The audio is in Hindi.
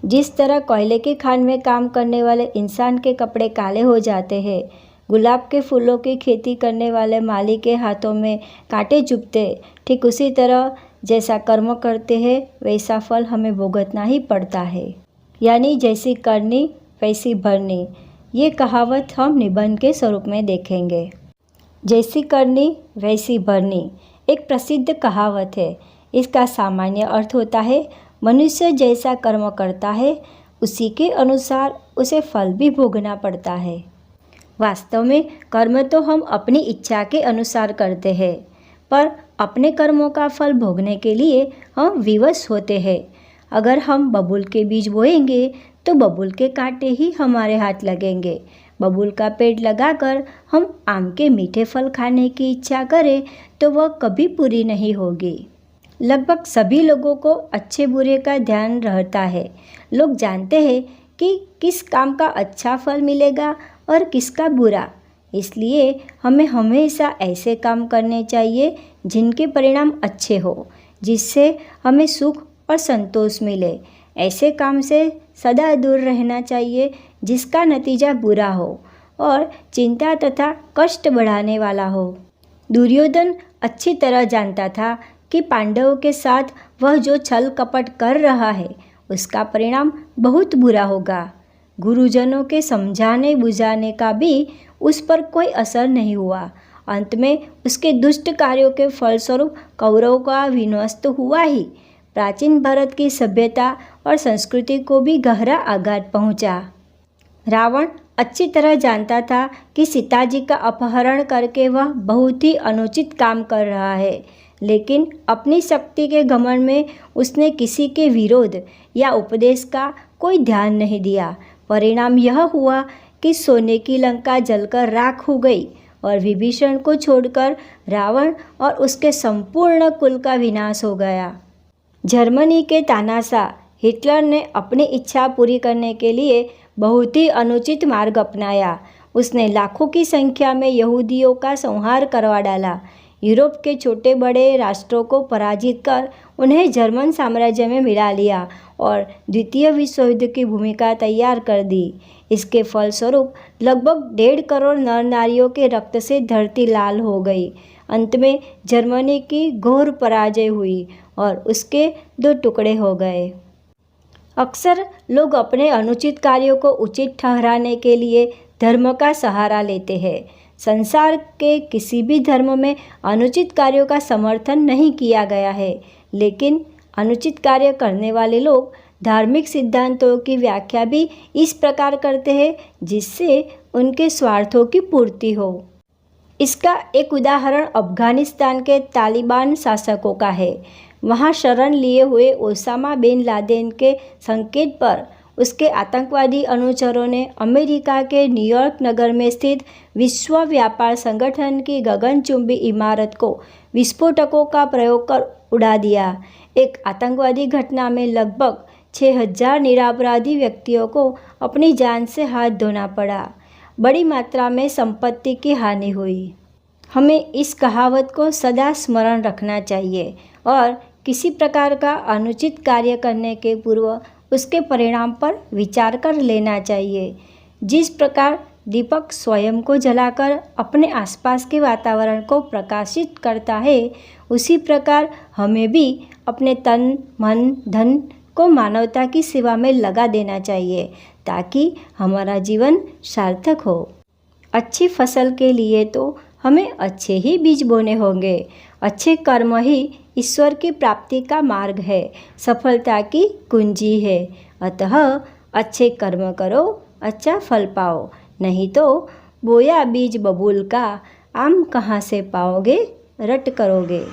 जिस तरह कोयले की खान में काम करने वाले इंसान के कपड़े काले हो जाते हैं, गुलाब के फूलों की खेती करने वाले माली के हाथों में कांटे चुभते, ठीक उसी तरह जैसा कर्म करते हैं वैसा फल हमें भुगतना ही पड़ता है। यानी जैसी करनी वैसी भरनी। ये कहावत हम निबंध के स्वरूप में देखेंगे। जैसी करनी वैसी भरनी एक प्रसिद्ध कहावत है। इसका सामान्य अर्थ होता है, मनुष्य जैसा कर्म करता है उसी के अनुसार उसे फल भी भोगना पड़ता है। वास्तव में कर्म तो हम अपनी इच्छा के अनुसार करते हैं, पर अपने कर्मों का फल भोगने के लिए हम विवश होते हैं। अगर हम बबूल के बीज बोएंगे तो बबूल के कांटे ही हमारे हाथ लगेंगे। बबूल का पेड़ लगाकर हम आम के मीठे फल खाने की इच्छा करें तो वह कभी पूरी नहीं होगी। लगभग सभी लोगों को अच्छे बुरे का ध्यान रहता है। लोग जानते हैं कि किस काम का अच्छा फल मिलेगा और किसका बुरा। इसलिए हमें हमेशा ऐसे काम करने चाहिए जिनके परिणाम अच्छे हो, जिससे हमें सुख और संतोष मिले। ऐसे काम से सदा दूर रहना चाहिए जिसका नतीजा बुरा हो और चिंता तथा कष्ट बढ़ाने वाला हो। दुर्योधन अच्छी तरह जानता था कि पांडवों के साथ वह जो छल कपट कर रहा है उसका परिणाम बहुत बुरा होगा। गुरुजनों के समझाने बुझाने का भी उस पर कोई असर नहीं हुआ। अंत में उसके दुष्ट कार्यों के फलस्वरूप कौरवों का विध्वंस हुआ ही। प्राचीन भारत की सभ्यता और संस्कृति को भी गहरा आघात पहुंचा। रावण अच्छी तरह जानता था कि सीता जी का अपहरण करके वह बहुत ही अनुचित काम कर रहा है, लेकिन अपनी शक्ति के घमंड में उसने किसी के विरोध या उपदेश का कोई ध्यान नहीं दिया। परिणाम यह हुआ कि सोने की लंका जलकर राख हो गई और विभीषण को छोड़कर रावण और उसके संपूर्ण कुल का विनाश हो गया। जर्मनी के तानाशाह हिटलर ने अपनी इच्छा पूरी करने के लिए बहुत ही अनुचित मार्ग अपनाया। उसने लाखों की संख्या में यहूदियों का संहार करवा डाला। यूरोप के छोटे बड़े राष्ट्रों को पराजित कर उन्हें जर्मन साम्राज्य में मिला लिया और द्वितीय विश्व युद्ध की भूमिका तैयार कर दी। इसके फलस्वरूप लगभग 1.5 करोड़ नर नारियों के रक्त से धरती लाल हो गई। अंत में जर्मनी की घोर पराजय हुई और उसके 2 टुकड़े हो गए। अक्सर लोग अपने अनुचित कार्यों को उचित ठहराने के लिए धर्म का सहारा लेते हैं। संसार के किसी भी धर्म में अनुचित कार्यों का समर्थन नहीं किया गया है, लेकिन अनुचित कार्य करने वाले लोग धार्मिक सिद्धांतों की व्याख्या भी इस प्रकार करते हैं जिससे उनके स्वार्थों की पूर्ति हो। इसका एक उदाहरण अफगानिस्तान के तालिबान शासकों का है। वहाँ शरण लिए हुए ओसामा बिन लादेन के संकेत पर उसके आतंकवादी अनुचरों ने अमेरिका के न्यूयॉर्क नगर में स्थित विश्व व्यापार संगठन की गगनचुंबी इमारत को विस्फोटकों का प्रयोग कर उड़ा दिया। एक आतंकवादी घटना में लगभग 6000 निरपराधी व्यक्तियों को अपनी जान से हाथ धोना पड़ा। बड़ी मात्रा में संपत्ति की हानि हुई। हमें इस कहावत को सदा स्मरण रखना चाहिए और किसी प्रकार का अनुचित कार्य करने के पूर्व उसके परिणाम पर विचार कर लेना चाहिए। जिस प्रकार दीपक स्वयं को जलाकर अपने आसपास के वातावरण को प्रकाशित करता है, उसी प्रकार हमें भी अपने तन मन धन को मानवता की सेवा में लगा देना चाहिए ताकि हमारा जीवन सार्थक हो। अच्छी फसल के लिए तो हमें अच्छे ही बीज बोने होंगे। अच्छे कर्म ही ईश्वर की प्राप्ति का मार्ग है, सफलता की कुंजी है। अतः अच्छे कर्म करो, अच्छा फल पाओ, नहीं तो बोया बीज बबूल का, आम कहाँ से पाओगे, रट करोगे।